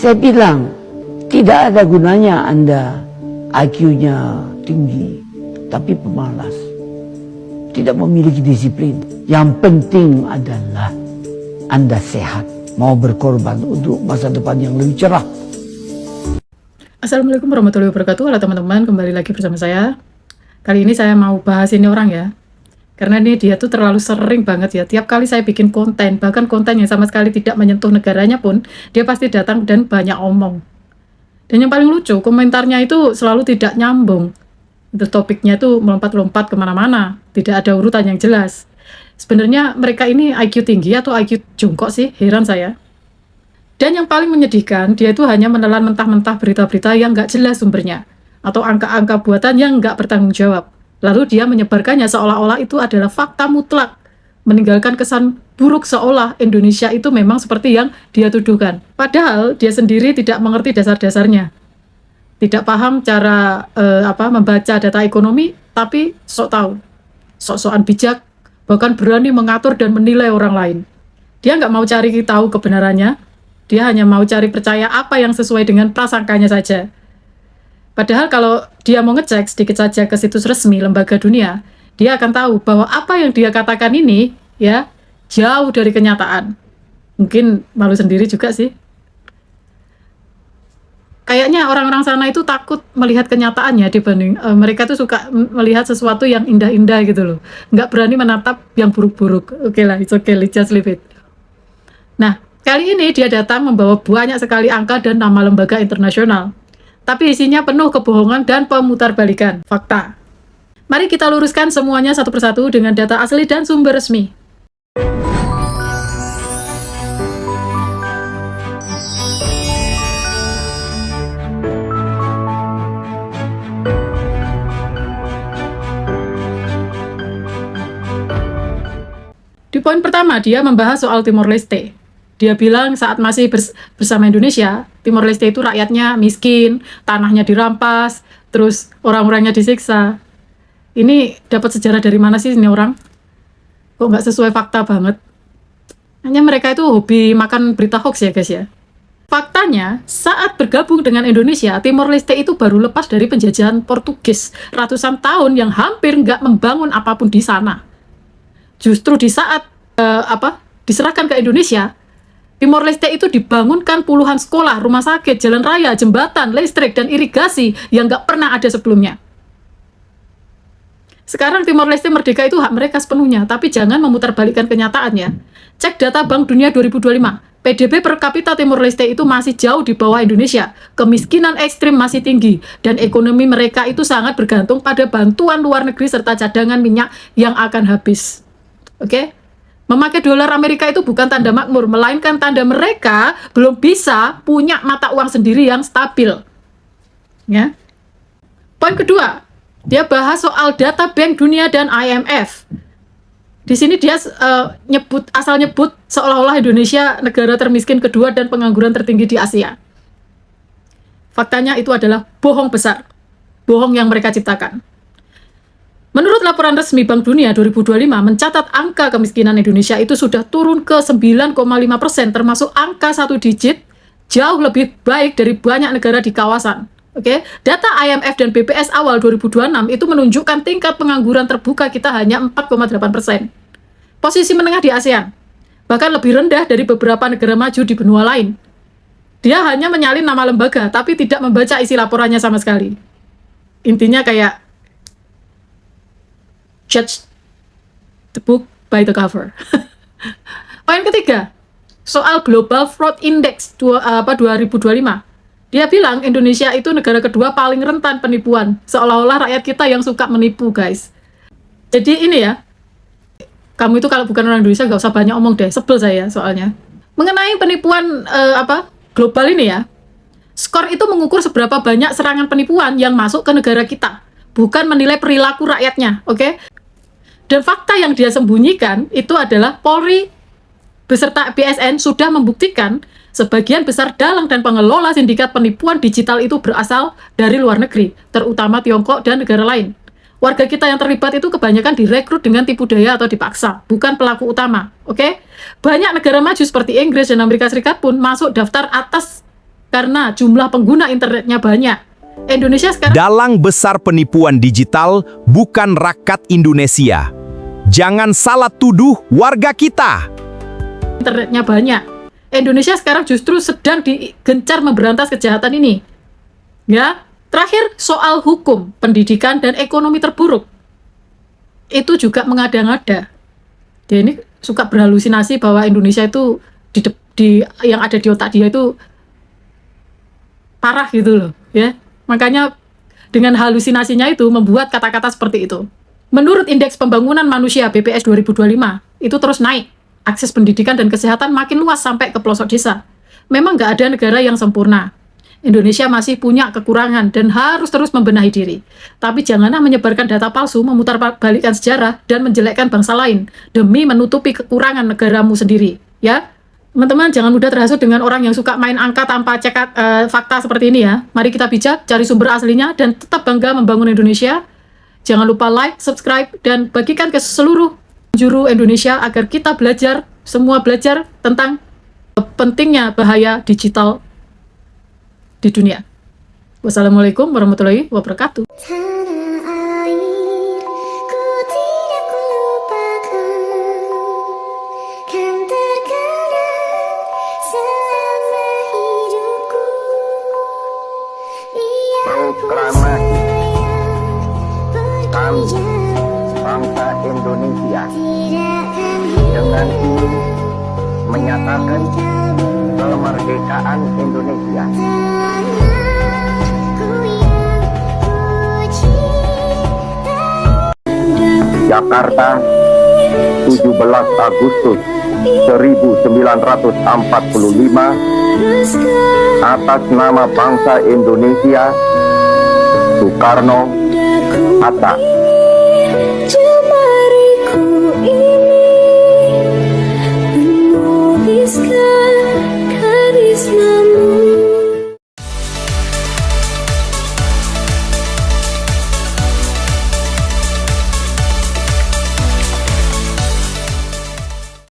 Saya bilang, tidak ada gunanya Anda IQ-nya tinggi, tapi pemalas, tidak memiliki disiplin. Yang penting adalah Anda sehat, mau berkorban untuk masa depan yang lebih cerah. Assalamualaikum warahmatullahi wabarakatuh. Halo teman-teman, kembali lagi bersama saya. Kali ini saya mau bahas ini orang ya, karena ini dia tuh terlalu sering banget ya. Tiap kali saya bikin konten, bahkan konten yang sama sekali tidak menyentuh negaranya pun, dia pasti datang dan banyak omong. Dan yang paling lucu, komentarnya itu selalu tidak nyambung. Itu topiknya itu melompat-lompat kemana-mana, tidak ada urutan yang jelas. Sebenarnya mereka ini IQ tinggi atau IQ jongkok sih, heran saya. Dan yang paling menyedihkan, dia itu hanya menelan mentah-mentah berita-berita yang nggak jelas sumbernya, atau angka-angka buatan yang nggak bertanggung jawab. Lalu dia menyebarkannya seolah-olah itu adalah fakta mutlak, meninggalkan kesan buruk seolah Indonesia itu memang seperti yang dia tuduhkan. Padahal dia sendiri tidak mengerti dasar-dasarnya. Tidak paham cara membaca data ekonomi, tapi sok tahu. Sok-sokan bijak, bahkan berani mengatur dan menilai orang lain. Dia nggak mau cari tahu kebenarannya, dia hanya mau cari percaya apa yang sesuai dengan prasangkanya saja. Padahal kalau dia mau ngecek sedikit saja ke situs resmi lembaga dunia, dia akan tahu bahwa apa yang dia katakan ini ya jauh dari kenyataan. Mungkin malu sendiri juga sih. Kayaknya orang-orang sana itu takut melihat kenyataannya dibanding mereka tuh suka melihat sesuatu yang indah-indah gitu loh. Nggak berani menatap yang buruk-buruk. Oke lah, it's okay, let's just leave it. Nah, kali ini dia datang membawa banyak sekali angka dan nama lembaga internasional. Tapi isinya penuh kebohongan dan pemutarbalikan fakta. Mari kita luruskan semuanya satu persatu dengan data asli dan sumber resmi. Di poin pertama, dia membahas soal Timor Leste. Dia bilang saat masih bersama Indonesia, Timor Leste itu rakyatnya miskin, tanahnya dirampas, terus orang-orangnya disiksa. Ini dapat sejarah dari mana sih ini orang? Kok nggak sesuai fakta banget? Hanya mereka itu hobi makan berita hoax ya guys ya. Faktanya, saat bergabung dengan Indonesia, Timor Leste itu baru lepas dari penjajahan Portugis ratusan tahun yang hampir nggak membangun apapun di sana. Justru di saat diserahkan ke Indonesia, Timor Leste itu dibangunkan puluhan sekolah, rumah sakit, jalan raya, jembatan, listrik, dan irigasi yang nggak pernah ada sebelumnya. Sekarang Timor Leste merdeka itu hak mereka sepenuhnya, tapi jangan memutarbalikkan kenyataannya. Cek data Bank Dunia 2025, PDB per kapita Timor Leste itu masih jauh di bawah Indonesia, kemiskinan ekstrim masih tinggi, dan ekonomi mereka itu sangat bergantung pada bantuan luar negeri serta cadangan minyak yang akan habis. Oke? Memakai dolar Amerika itu bukan tanda makmur, melainkan tanda mereka belum bisa punya mata uang sendiri yang stabil. Ya. Poin kedua, dia bahas soal data Bank Dunia dan IMF. Di sini dia nyebut seolah-olah Indonesia negara termiskin kedua dan pengangguran tertinggi di Asia. Faktanya itu adalah bohong besar. Bohong yang mereka ciptakan. Menurut laporan resmi Bank Dunia 2025 mencatat angka kemiskinan Indonesia itu sudah turun ke 9,5%, termasuk angka satu digit, jauh lebih baik dari banyak negara di kawasan. Oke, data IMF dan BPS awal 2026 itu menunjukkan tingkat pengangguran terbuka kita hanya 4,8%. Posisi menengah di ASEAN, bahkan lebih rendah dari beberapa negara maju di benua lain. Dia hanya menyalin nama lembaga, tapi tidak membaca isi laporannya sama sekali. Intinya kayak judge the book by the cover. Poin ketiga, soal Global Fraud Index 2025. Dia bilang Indonesia itu negara kedua paling rentan penipuan, seolah-olah rakyat kita yang suka menipu, guys. Jadi ini ya, kamu itu kalau bukan orang Indonesia gak usah banyak omong deh, sebel saya soalnya. Mengenai penipuan global ini ya, skor itu mengukur seberapa banyak serangan penipuan yang masuk ke negara kita, bukan menilai perilaku rakyatnya, oke? Dan fakta yang dia sembunyikan itu adalah Polri beserta BSN sudah membuktikan sebagian besar dalang dan pengelola sindikat penipuan digital itu berasal dari luar negeri, terutama Tiongkok dan negara lain. Warga kita yang terlibat itu kebanyakan direkrut dengan tipu daya atau dipaksa, bukan pelaku utama, oke? Banyak negara maju seperti Inggris dan Amerika Serikat pun masuk daftar atas karena jumlah pengguna internetnya banyak. Indonesia sekarang Dalang besar penipuan digital bukan rakyat Indonesia. Jangan salah tuduh warga kita. internetnya banyak. Indonesia sekarang justru sedang digencar memberantas kejahatan ini. Ya, terakhir soal hukum, pendidikan, dan ekonomi terburuk. Itu juga mengada-ngada. Dia ini suka berhalusinasi bahwa Indonesia itu yang ada di otak dia itu parah gitu loh, ya. Makanya dengan halusinasinya itu membuat kata-kata seperti itu. Menurut Indeks Pembangunan Manusia BPS 2025, itu terus naik. Akses pendidikan dan kesehatan makin luas sampai ke pelosok desa. Memang nggak ada negara yang sempurna. Indonesia masih punya kekurangan dan harus terus membenahi diri. Tapi janganlah menyebarkan data palsu, memutarbalikkan sejarah, dan menjelekkan bangsa lain demi menutupi kekurangan negaramu sendiri. Ya, teman-teman, jangan mudah terhasut dengan orang yang suka main angka tanpa cek fakta seperti ini ya. Mari kita bijak, cari sumber aslinya, dan tetap bangga membangun Indonesia. Jangan lupa like, subscribe, dan bagikan ke seluruh penjuru Indonesia agar kita semua belajar tentang pentingnya bahaya digital di dunia. Wassalamualaikum warahmatullahi wabarakatuh. Tanah air, ku tidak lupakan, kan terkenang selama hidupku. Proklamasi kami bangsa Indonesia dengan ini menyatakan kemerdekaan Indonesia. Jakarta, 17 Agustus 1945, atas nama bangsa Indonesia, Soekarno, Hatta.